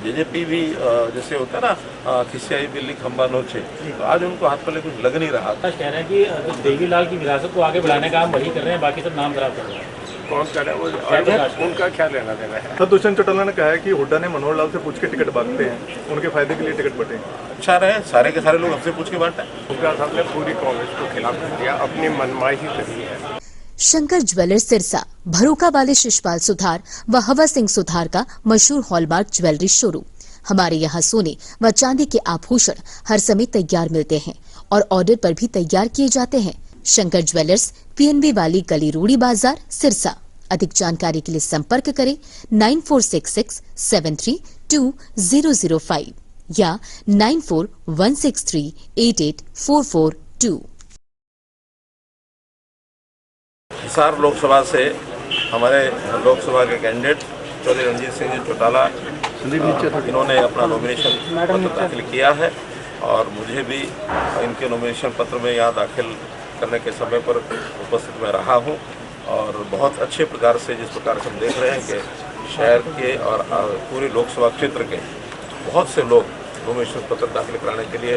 JJP भी जैसे होता है ना खिसियाई बिल्ली खंबा नोचे, तो आज उनको हाथ पल्ले कुछ लग नहीं रहा। कह रहे हैं कि देवीलाल की विरासत को आगे बढ़ाने का हम वही कर रहे हैं, बाकी सब नाम खराब कर रहे हैं। कौन कर रहा है वो, उनका क्या लेना देना है। सर दुष्यंत चौटाला ने कहा है कि हुड्डा ने मनोहर लाल से पूछ के टिकट बांटते हैं, उनके फायदे के लिए टिकट बटे। अच्छा रहे, सारे के सारे लोग हमसे पूछ के बांटा। हुड्डा साहब ने पूरी कांग्रेस को खिलाफ कर दिया, अपनी मनमाई ही करी है। शंकर ज्वेलर्स सिरसा भरोका वाले शिशपाल सुथार व हवा सिंह सुथार का मशहूर हॉलमार्क ज्वेलरी शोरूम। हमारे यहाँ सोने व चांदी के आभूषण हर समय तैयार मिलते हैं और ऑर्डर पर भी तैयार किए जाते हैं। शंकर ज्वेलर्स पीएनबी वाली गली रूड़ी बाजार सिरसा। अधिक जानकारी के लिए संपर्क करें 9466732005 या 9416388442। हिसार लोकसभा से हमारे लोकसभा के कैंडिडेट चौधरी रणजीत सिंह जी चौटाला इन्होंने अपना नॉमिनेशन पत्र दाखिल किया है और मुझे भी इनके नॉमिनेशन पत्र में यहाँ दाखिल करने के समय पर उपस्थित मैं रहा हूँ और बहुत अच्छे प्रकार से, जिस प्रकार से हम देख रहे हैं कि शहर के और पूरे लोकसभा क्षेत्र के बहुत से लोग नॉमिनेशन पत्र दाखिल कराने के लिए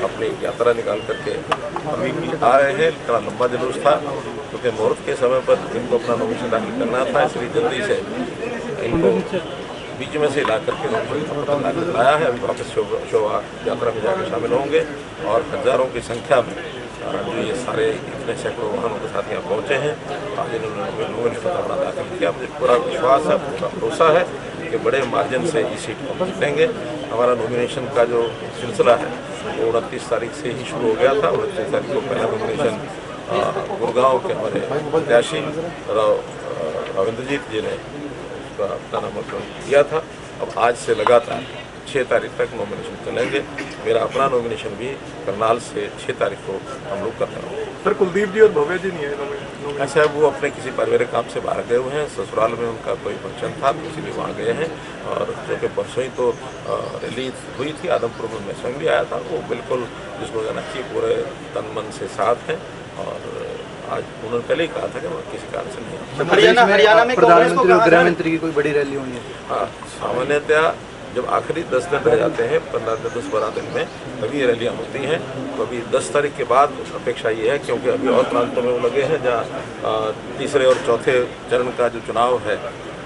अपनी यात्रा निकाल करके अभी भी आ रहे हैं। इतना लंबा जुलूस था क्योंकि मुहूर्त के समय पर इनको अपना नॉमिनेशन दाखिल करना था, इसलिए जल्दी से इनको बीच में से ला करके नॉमिनेशन पत्र दाखिल कराया है। अभी वापस शोभा यात्रा में जाकर शामिल होंगे और हजारों की संख्या में जो ये सारे इतने सैकड़ों वाहनों के साथ यहाँ पहुँचे हैं, आज इन्होंने नॉमिनेशन पत्र अपना दाखिल किया। मुझे पूरा विश्वास है, पूरा भरोसा है कि बड़े मार्जिन से इस सीट को जीतेंगे। हमारा नॉमिनेशन का जो सिलसिला है वो 29 तारीख से ही शुरू हो गया था। 29 तारीख को पहला नॉमिनेशन गुड़गांव के हमारे प्रत्याशी रविंद्रजीत जी ने उसका अपना नामांकन किया था। अब आज से लगातार 6 तारीख तक नॉमिनेशन चलेंगे। मेरा अपना नॉमिनेशन भी करनाल से 6 तारीख को हम लोग कर रहे हैं। सर कुलदीप जी और भव्य जी नहीं है ऐसा वो अपने किसी पारिवारिक काम से बाहर गए हुए हैं, ससुराल में उनका कोई फंक्शन था तो इसीलिए वहाँ गए हैं। और जो कि परसों ही तो रैली हुई थी आदमपुर में, मैं स्वयं भी आया था। वो बिल्कुल जिसको कहना चाहिए पूरे तन मन से साथ हैं और आज उन्होंने पहले ही कहा था कि वो किसी कारण से नहीं। हरियाणा में प्रधानमंत्री और गृह मंत्री की कोई बड़ी रैली होनी है। हाँ, सामान्यतः जब आखिरी 10 दिन रह जाते हैं, 10-12 दिन में तभी ये रैलियाँ होती हैं। तो अभी 10 तारीख के बाद अपेक्षा ये है, क्योंकि अभी और प्रांतों में वो लगे हैं जहाँ तीसरे और चौथे चरण का जो चुनाव है,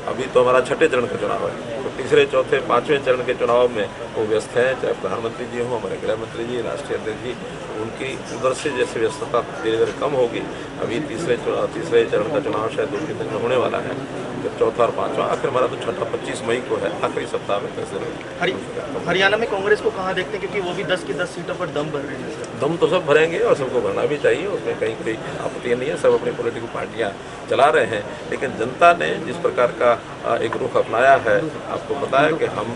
अभी तो हमारा छठे चरण का चुनाव है, तो तीसरे चौथे पाँचवें चरण के चुनाव में वो व्यस्त हैं। चाहे प्रधानमंत्री जी हों, हमारे गृह मंत्री जी, राष्ट्रीय अध्यक्ष जी, उनकी उधर से जैसे व्यस्तता धीरे धीरे कम होगी। अभी तीसरे चरण का चुनाव शायद 2-3 दिन में होने वाला है, फिर चौथा और पाँचवा, आखिर हमारा तो छठा 25 मई को है, आखिरी सप्ताह में कैसे। हरियाणा में कांग्रेस को कहाँ देखते हैं, क्योंकि वो भी 10 की 10 सीटों पर दम भर रहे हैं। दम तो सब भरेंगे और सबको भरना भी चाहिए, उसमें कहीं कोई आपत्ति नहीं है। सब अपनी पॉलिटिकल पार्टियाँ चला रहे हैं, लेकिन जनता ने जिस प्रकार का एक रुख अपनाया है, आपको पता है कि हम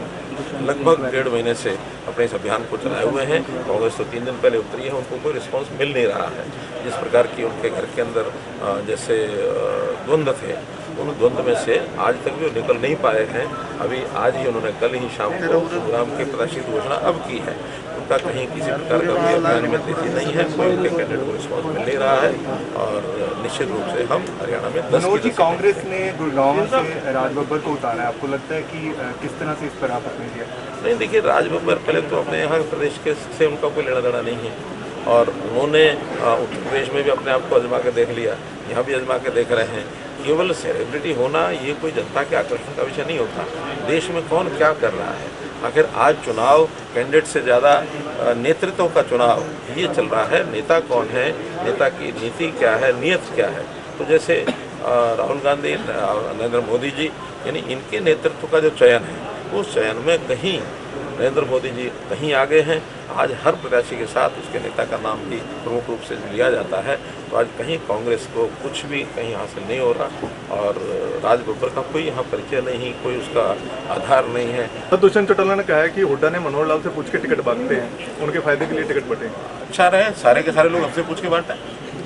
लगभग 1.5 महीने से अपने इस अभियान को चलाए हुए हैं। कांग्रेस तो 3 दिन पहले उतरी है, उनको कोई रिस्पांस मिल नहीं रहा है। जिस प्रकार की उनके घर के अंदर जैसे द्वंद्व थे, उन द्वंद्व में से आज तक भी वो निकल नहीं पाए हैं। अभी आज ही उन्होंने कल ही शाम को प्रोग्राम के प्रत्याशी की घोषणा अब की है। उनका कहीं किसी प्रकार का कोई अभियान में तेजी नहीं है, कोई उनके कैंडिडेट को रिस्पॉन्स मिल नहीं रहा है और निश्चित रूप से हम हरियाणा में 10 मनोज जी, कांग्रेस ने गुड़गांव से राज बब्बर को उतारा है, आपको लगता है कि किस तरह से इस पर आपत्ति दिया? नहीं, देखिए राज बब्बर पहले तो अपने यहाँ प्रदेश के से उनका कोई लेना देना नहीं है और उन्होंने उत्तर प्रदेश में भी अपने आप को आजमा के देख लिया, यहाँ भी आजमा के देख रहे हैं। केवल सेलिब्रिटी होना ये कोई जनता के आकर्षण का विषय नहीं होता। देश में कौन क्या कर रहा है, आखिर आज चुनाव कैंडिडेट से ज़्यादा नेतृत्व का चुनाव ये चल रहा है। नेता कौन है, नेता की नीति क्या है, नियत क्या है। तो जैसे राहुल गांधी, नरेंद्र मोदी जी, यानी इनके नेतृत्व का जो चयन है, उस चयन में कहीं नरेंद्र मोदी जी कहीं आगे हैं। आज हर प्रत्याशी के साथ उसके नेता का नाम भी प्रमुख रूप से लिया जाता है। तो आज कहीं कांग्रेस को कुछ भी कहीं हासिल नहीं हो रहा और राज बब्बर का कोई यहाँ परिचय नहीं, कोई उसका आधार नहीं है। सर दुष्यंत चौटाला ने कहा है कि हुड्डा ने मनोहर लाल से पूछ के टिकट बांटते हैं, उनके फायदे के लिए टिकट बटे। अच्छा रहे, सारे के सारे लोग हमसे पूछ के बांटा,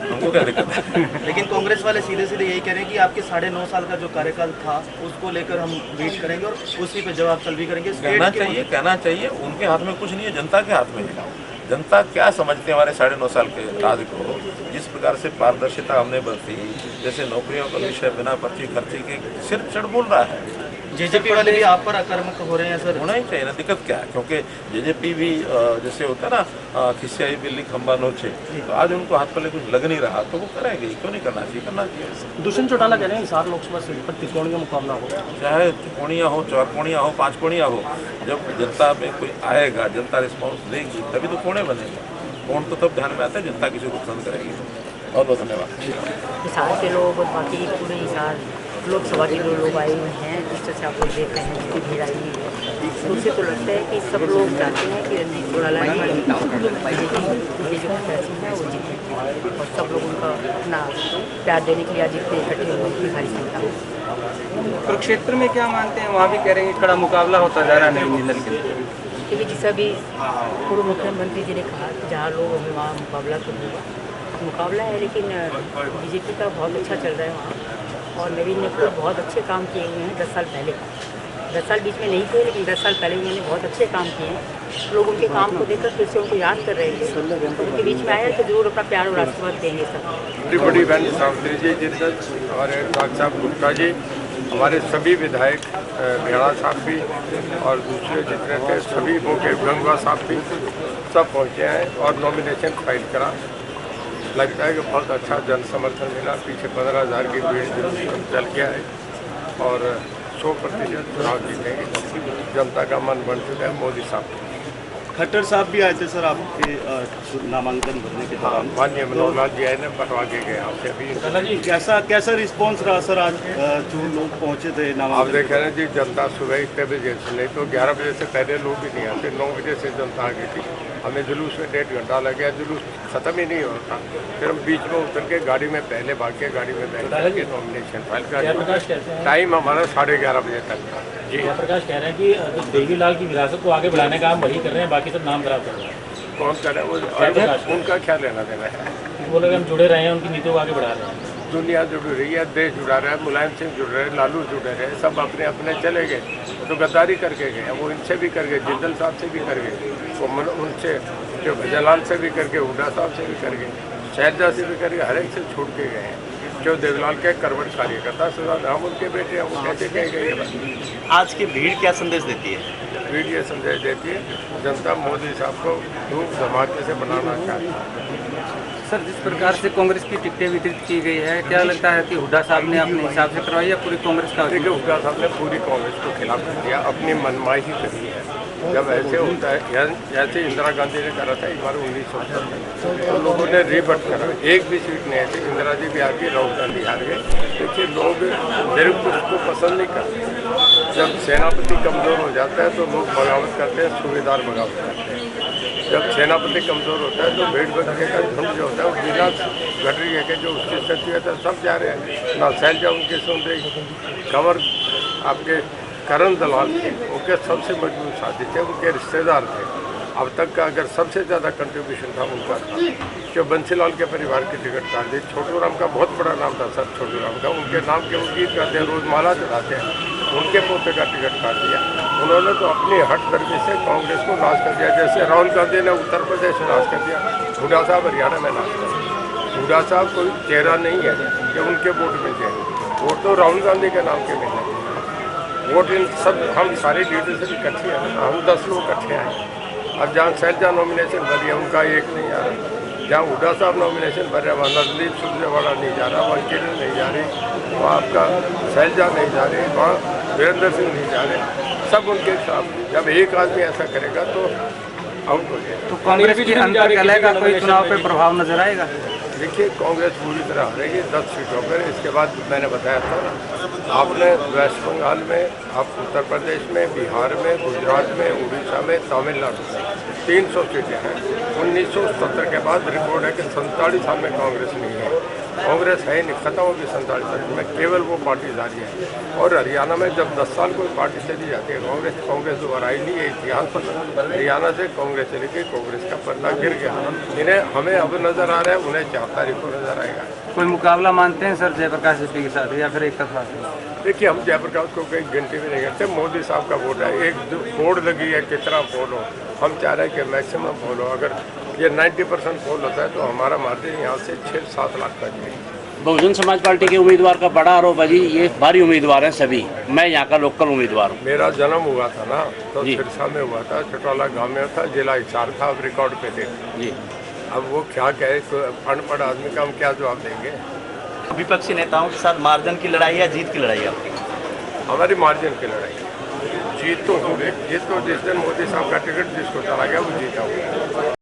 हमको क्या दिक्कत है। लेकिन कांग्रेस वाले सीधे सीधे यही कह रहे हैं कि आपके 9.5 साल का जो कार्यकाल था उसको लेकर हम वेट करेंगे और उसी पे जवाब तलबी करेंगे। कहना चाहिए उनके हाथ में कुछ नहीं है, जनता के हाथ में है। जनता क्या समझते हैं हमारे 9.5 साल के राज को, जिस प्रकार से पारदर्शिता हमने बरती, जैसे नौकरियों का विषय बिना पर्ची खर्ची के सिर्फ चढ़ बोल रहा है। जेजेपी वाले भी आप पर आक्रामक हो रहे हैं सर। होना ही चाहिए ना, दिक्कत क्या है? क्योंकि जेजेपी भी जैसे होता है ना खिसियाई बिल्ली खंबा नोचे, तो आज उनको हाथ पल्ले कुछ लग नहीं रहा तो वो करेंगे, क्यों नहीं करना चाहिए? करना चाहिए। दुष्यंत चौटाला कह रहे हैं हिसार लोकसभा सीट पर त्रिकोणीय मुकाबला हो, चाहे त्रिकोणीय हो, चौकोणीय हो, पाँच कोणीय हो, जब जनता में कोई आएगा, जनता रिस्पॉन्स देगी तभी तो कोने बनेगा। कोण तो तब ध्यान में आता है जनता किसी को पसंद करेगी। बहुत बहुत धन्यवाद। हिसार के लोग और बाकी पूरे हिसार लोकसभा के जो लोग आए हुए हैं, जिस तरह से आप लोग देख रहे हैं जितनी भीड़ आई हुई है, तो उससे तो लगता है कि सब लोग चाहते हैं कि रणजीत चौटाला ये जो प्रत्याशी है वो जीते, और सब लोग उनका अपना प्यार देने के लिए आज इतने इकट्ठे हुए उनकी भारी संख्या में। कुरुक्षेत्र में क्या मानते हैं, वहाँ भी कह रहे हैं कड़ा मुकाबला होता जा रहा है नवीन जिंदल के। क्योंकि जैसा भी पूर्व मुख्यमंत्री जी ने कहा कि जहाँ लोग हमें वहाँ मुकाबला तो होगा, मुकाबला है, लेकिन बीजेपी का बहुत अच्छा चल रहा है वहाँ, और नवीन ने खुद बहुत अच्छे काम किए हुए हैं 10 साल पहले। 10 साल बीच में नहीं थे, लेकिन 10 साल पहले उन्होंने बहुत अच्छे काम किए हैं। लोग उनके काम को देखकर फिर से उनको याद कर रहे थे, उनके बीच में आया तो जरूर अपना प्यार और आशीर्वाद देंगे सब। बड़ी बड़ी बहन सावित्री जी जिंदल, हमारे डॉक्टर साहब गुप्ता जी, हमारे सभी विधायक भेड़ा साहब भी और दूसरे जितने थे सभी मौके गंगवा साहब भी सब पहुँचे हैं और नॉमिनेशन फाइल करा। लगता है कि बहुत अच्छा जन समर्थन मिला। पीछे 15,000 की भीड़ चल गया है और 100% चुनाव जीतेंगे। जनता का मन बन चुका है मोदी साहब। खट्टर साहब भी आए थे सर आपके नामांकन भरने के दौरान। माननीय मनोहर लाल जी आए ने पटवा के गए आपसे अभी। कैसा रिस्पॉन्स रहा सर आज जो लोग पहुंचे थे आप नामांकन? देख रहे हैं जी, जनता सुबह इतने बजे से, नहीं तो 11 बजे से पहले लोग भी नहीं आते। 9 बजे से जनता आ गई थी। हमें जुलूस में 1.5 घंटा लग गया, जुलूस खत्म ही नहीं होता। फिर हम बीच में उतर के गाड़ी में पहले भाग के गाड़ी में बैठ के नॉमिनेशन फाइल कर। टाइम हमारा 11:30 बजे तक था जी। प्रकाश कह रहे हैं कि देवीलाल की विरासत को आगे बढ़ाने का काम वही कर रहे हैं, बाकी सब नाम खराब कर रहे हैं। कौन कर रहा है वो, उनका क्या लेना देना है? वो लोग हम जुड़े रहे हैं, उनकी नीतियों को आगे बढ़ा रहे हैं। दुनिया जुड़ रही है, देश जुड़ा रहा है, मुलायम सिंह जुड़ रहे हैं, लालू जुड़े रहे, सब अपने अपने चले गए तो गद्दारी करके गए। वो इनसे भी कर गए, जिंदल साहब से भी कर गए, वो उनसे जो भजनलाल से भी करके, हुड्डा साहब से भी कर गए, शहजा से भी कर गए, हर एक से छूट के गए हैं। जो देवलाल के करवट कार्यकर्ता हम उनके बेटे हैं, वो कैसे कह गए? आज की भीड़ क्या संदेश देती है? भीड़ ये संदेश देती है जनता मोदी साहब को धूप धमाके से बनाना चाहती है। सर, जिस प्रकार से कांग्रेस की टिकटें वितरित की गई है, क्या लगता है कि हुड्डा साहब ने अपने हिसाब से करवाई या पूरी कांग्रेस का? देखिए, हुड्डा साहब ने पूरी कांग्रेस को खिलाफ कर दिया, अपनी मनमाई ही करी है। जब ऐसे होता है, जैसे इंदिरा गांधी ने करा था एक बार 1970 तो लोगों ने रिबट करा, एक भी सीट नहीं थी। इंदिरा जी भी हार गई, राहुल गांधी हार गए। देखिए, लोग सिर्फ उसको पसंद नहीं करते। जब सेनापति कमज़ोर हो जाता है तो लोग बगावत करते हैं, सूबेदार बगावत करते हैं। जब सेनापति कमज़ोर होता है तो भेड़ बकरे का झुंड जो होता है वो बिना घट रही है कि जो उसकी शख्सियत है सब जा रहे हैं ना। शैलजा उनके सुन रही, कंवर आपके करण दलाल थे, उनके सबसे मजबूत साथी थे, उनके रिश्तेदार थे। अब तक का अगर सबसे ज़्यादा कंट्रीब्यूशन था उनका था जो बंसीलाल के परिवार की टिकट काट दी। छोटू राम का बहुत बड़ा नाम था सर, छोटू राम का, उनके नाम के वो गीत गाते हैं, रोज़ माला चढ़ाते हैं, उनके पोते का टिकट काट दिया। उन्होंने तो अपनी हट करके से कांग्रेस को नाश कर दिया, जैसे राहुल गांधी ने उत्तर प्रदेश में नाश कर दिया, हुड्डा साहब हरियाणा में नाश कर दिया। हुड्डा साहब कोई चेहरा नहीं है कि उनके वोट मिल जाए, वोट तो राहुल गांधी के नाम के मिल जाए। वोट इन सब हम सारे लीडर से इकट्ठे हैं, हम 10 लोग इकट्ठे हैं। अब जहाँ शैलजा नॉमिनेशन भरी है उनका एक नहीं आ रहा, जहाँ हुड्डा साहब नॉमिनेशन भर रहे हैं वहाँ नजदीप सुरजेवाला नहीं जा रहा, वहाँ किरण नहीं जा रही, वहाँ आपका शैलजा नहीं जा रही, वहाँ वीरेंद्र सिंह नहीं जा रहे, सब उनके साथ। जब एक आदमी ऐसा करेगा तो आउट हो जाएगा। तो कांग्रेस की अंतर कलह का कोई चुनाव पे प्रभाव नजर आएगा? देखिए, कांग्रेस पूरी तरह हारेगी 10 सीटों पर। इसके बाद मैंने बताया था, आपने वेस्ट बंगाल में, आप उत्तर प्रदेश में, बिहार में, गुजरात में, उड़ीसा में, तमिलनाडु में 300 सीटें हैं। 1970 के बाद रिकॉर्ड है कि 47 साल में कांग्रेस नहीं है। कांग्रेस है नहीं, खत्म होगी 47 साल में, केवल वो पार्टी जारी है। और हरियाणा में जब 10 साल कोई पार्टी चली जाती है कांग्रेस दोबारा आई नहीं है। इतिहास पर हरियाणा से कांग्रेस चली गई, कांग्रेस का पल्ला गिर गया। इन्हें हमें अब नजर आ रहा है, उन्हें 4 तारीख को नजर आएगा। कोई मुकाबला मानते हैं सर जयप्रकाश एसपी के साथ या फिर एक तरफा? देखिए, हम जयप्रकाश को कहीं गिनती भी नहीं करते। मोदी साहब का वोट है, एक बोर्ड लगी है, कितना पोल हो, हम चाह रहे हैं कि मैक्सिमम पोल हो। अगर ये 90% पोल होता है तो हमारा मार्जिन यहाँ से 6-7 लाख का जाएगा। बहुजन समाज पार्टी के उम्मीदवार का बड़ा आरोप है जी, ये भारी उम्मीदवार हैं सभी। मैं यहाँ का लोकल उम्मीदवार हूँ। मेरा जन्म हुआ था ना तो जी। सिरसा में हुआ था, चौटाला गांव में था, जिला हिसार था, अब रिकॉर्ड पे थे जी। अब वो क्या कहे, अनपढ़ आदमी का हम क्या जवाब देंगे। विपक्षी नेताओं के साथ मार्जिन की लड़ाई या जीत की लड़ाई है आपकी? हमारी मार्जिन की लड़ाई है। जीत तो जिस दिन मोदी साहब का टिकट जिसको चला गया वो जीता हुआ।